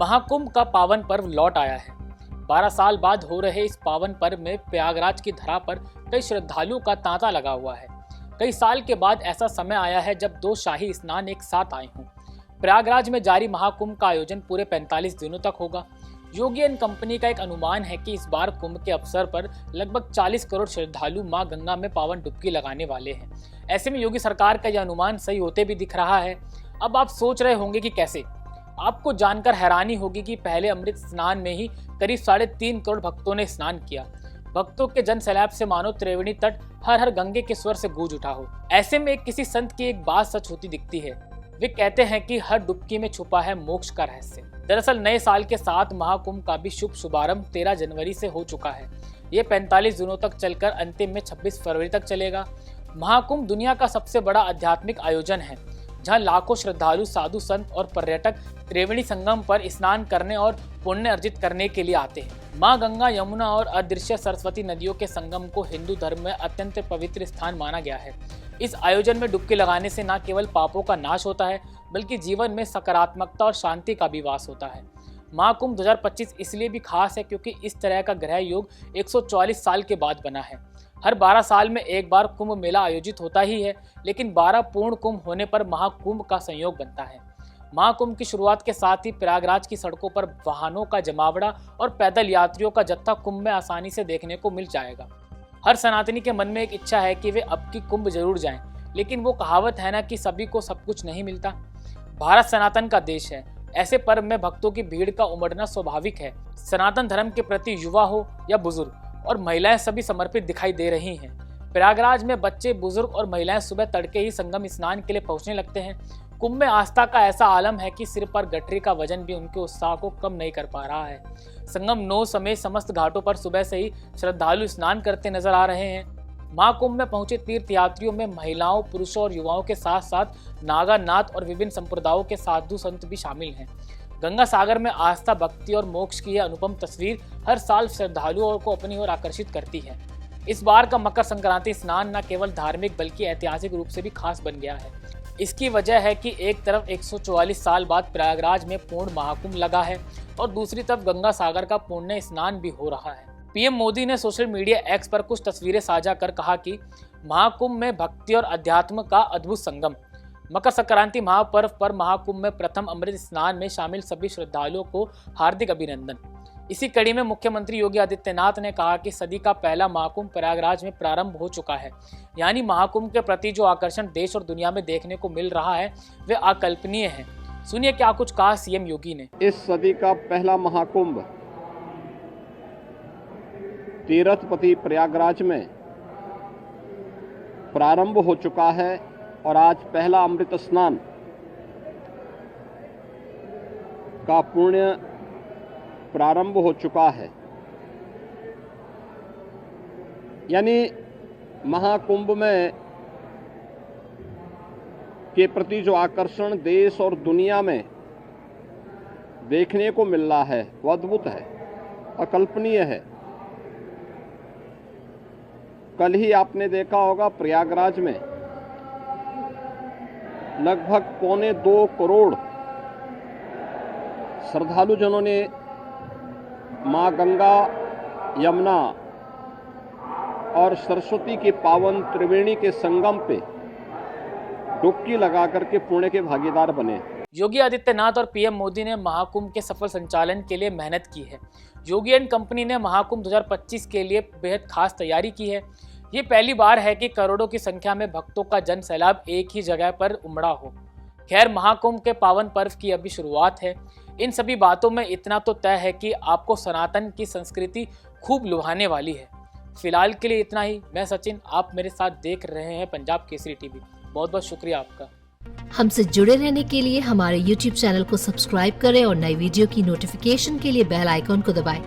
महाकुंभ का पावन पर्व लौट आया है। 12 साल बाद हो रहे इस पावन पर्व में प्रयागराज की धरा पर कई श्रद्धालुओं का तांता लगा हुआ है। कई साल के बाद ऐसा समय आया है जब दो शाही स्नान एक साथ आए हों। प्रयागराज में जारी महाकुंभ का आयोजन पूरे 45 दिनों तक होगा। योगी एंड कंपनी का एक अनुमान है कि इस बार कुंभ के अवसर पर लगभग 40 करोड़ श्रद्धालु मां गंगा में पावन डुबकी लगाने वाले हैं। ऐसे में योगी सरकार का यह अनुमान सही होते भी दिख रहा है। अब आप सोच रहे होंगे कि कैसे। आपको जानकर हैरानी होगी कि पहले अमृत स्नान में ही करीब 3.5 करोड़ भक्तों ने स्नान किया। भक्तों के जन सैलाब से मानो त्रिवेणी तट हर हर गंगे के स्वर से गूंज उठा हो। ऐसे में किसी संत की एक बात सच होती दिखती है। वे कहते हैं कि हर डुबकी में छुपा है मोक्ष का रहस्य। दरअसल नए साल के साथ महाकुंभ का भी शुभारंभ 13 जनवरी से हो चुका है। ये 45 दिनों तक चलकर अंतिम में 26 फरवरी तक चलेगा। महाकुंभ दुनिया का सबसे बड़ा आध्यात्मिक आयोजन है, जहां लाखों श्रद्धालु, साधु संत और पर्यटक त्रिवेणी संगम पर स्नान करने और पुण्य अर्जित करने के लिए आते हैं। मां गंगा, यमुना और अदृश्य सरस्वती नदियों के संगम को हिंदू धर्म में अत्यंत पवित्र स्थान माना गया है। इस आयोजन में डुबकी लगाने से न केवल पापों का नाश होता है, बल्कि जीवन में सकारात्मकता और शांति का भी वास होता है। महाकुंभ 2025 इसलिए भी खास है क्योंकि इस तरह का ग्रह योग 144 साल के बाद बना है। हर 12 साल में एक बार कुंभ मेला आयोजित होता ही है, लेकिन 12 पूर्ण कुंभ होने पर महाकुंभ का संयोग बनता है। महाकुंभ की शुरुआत के साथ ही प्रयागराज की सड़कों पर वाहनों का जमावड़ा और पैदल यात्रियों का जत्था कुंभ में आसानी से देखने को मिल जाएगा। हर सनातनी के मन में एक इच्छा है कि वे अब की कुंभ जरूर जाएं, लेकिन वो कहावत है ना कि सभी को सब कुछ नहीं मिलता। भारत सनातन का देश है। ऐसे पर्व में भक्तों की भीड़ का उमड़ना स्वाभाविक है। सनातन धर्म के प्रति युवा हो या बुजुर्ग और महिलाएं सभी समर्पित दिखाई दे रही हैं। प्रयागराज में बच्चे, बुजुर्ग और महिलाएं सुबह तड़के ही संगम स्नान के लिए पहुंचने लगते हैं। कुंभ में आस्था का ऐसा आलम है कि सिर पर गठरी का वजन भी उनके उत्साह को कम नहीं कर पा रहा है। संगम 9 समेत समस्त घाटों पर सुबह से ही श्रद्धालु स्नान करते नजर आ रहे हैं। महाकुंभ में पहुंचे तीर्थयात्रियों में महिलाओं, पुरुषों और युवाओं के साथ साथ नागा, नाथ और विभिन्न संप्रदायों के साधु संत भी शामिल हैं। गंगा सागर में आस्था, भक्ति और मोक्ष की यह अनुपम तस्वीर हर साल श्रद्धालुओं को अपनी ओर आकर्षित करती है। इस बार का मकर संक्रांति स्नान न केवल धार्मिक बल्कि ऐतिहासिक रूप से भी खास बन गया है। इसकी वजह है कि एक तरफ 144 साल बाद प्रयागराज में पूर्ण महाकुंभ लगा है और दूसरी तरफ गंगा सागर का पुण्य स्नान भी हो रहा है। पीएम मोदी ने सोशल मीडिया एक्स पर कुछ तस्वीरें साझा कर कहा कि महाकुंभ में भक्ति और अध्यात्म का अद्भुत संगम। मकर संक्रांति महापर्व पर महाकुंभ में प्रथम अमृत स्नान में शामिल सभी श्रद्धालुओं को हार्दिक अभिनंदन। इसी कड़ी में मुख्यमंत्री योगी आदित्यनाथ ने कहा कि सदी का पहला महाकुंभ प्रयागराज में प्रारंभ हो चुका है। यानी महाकुंभ के प्रति जो आकर्षण देश और दुनिया में देखने को मिल रहा है वे अकल्पनीय है। सुनिए क्या कुछ कहा सीएम योगी ने। इस सदी का पहला महाकुंभ तीर्थपति प्रयागराज में प्रारंभ हो चुका है और आज पहला अमृत स्नान का पुण्य प्रारंभ हो चुका है। यानी महाकुंभ में के प्रति जो आकर्षण देश और दुनिया में देखने को मिल रहा है वो अद्भुत है, अकल्पनीय है। कल ही आपने देखा होगा प्रयागराज में लगभग 1.25 करोड़ श्रद्धालु जनों ने मां गंगा, यमुना और सरस्वती के पावन त्रिवेणी के संगम पे डुबकी लगा करके पुण्य के भागीदार बने। योगी आदित्यनाथ और पीएम मोदी ने महाकुंभ के सफल संचालन के लिए मेहनत की है। योगी एंड कंपनी ने महाकुंभ 2025 के लिए बेहद खास तैयारी की है। ये पहली बार है कि करोड़ों की संख्या में भक्तों का जन सैलाब एक ही जगह पर उमड़ा हो। खैर, महाकुंभ के पावन पर्व की अभी शुरुआत है। इन सभी बातों में इतना तो तय है कि आपको सनातन की संस्कृति खूब लुभाने वाली है। फिलहाल के लिए इतना ही। मैं सचिन, आप मेरे साथ देख रहे हैं पंजाब केसरी टीवी। बहुत बहुत शुक्रिया आपका। हमसे जुड़े रहने के लिए हमारे YouTube चैनल को सब्सक्राइब करें और नई वीडियो की नोटिफिकेशन के लिए बेल आइकॉन को दबाएं।